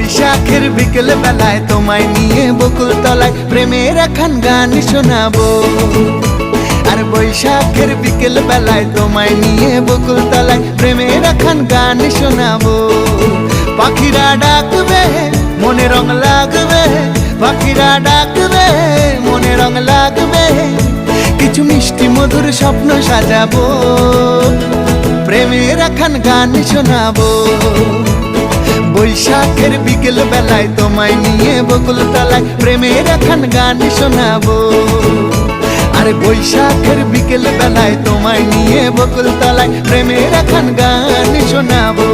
বৈশাখের বিকেল বেলায় তোমায় নিয়ে বকুল তলায় প্রেমের একখান গান শোনাবো। আর বৈশাখের বিকেল বেলায় তোমায় নিয়ে বকুল তলায় প্রেমের একখান গান শোনাবো। পাখিরা ডাকবে মনে রং লাগবে, পাখিরা ডাকবে মনে রং লাগবে, কিছু মিষ্টি মধুর স্বপ্ন সাজাবো, প্রেমের একখান গান শোনাবো। বৈশাখের বিকেল বেলায় তোমায় নিয়ে বকুল তলায় প্রেমের একখান গান শোনাবো। আরে বৈশাখের বিকেল বেলায় তোমায় নিয়ে বকুল তলায় প্রেমের একখান গান শোনাবো।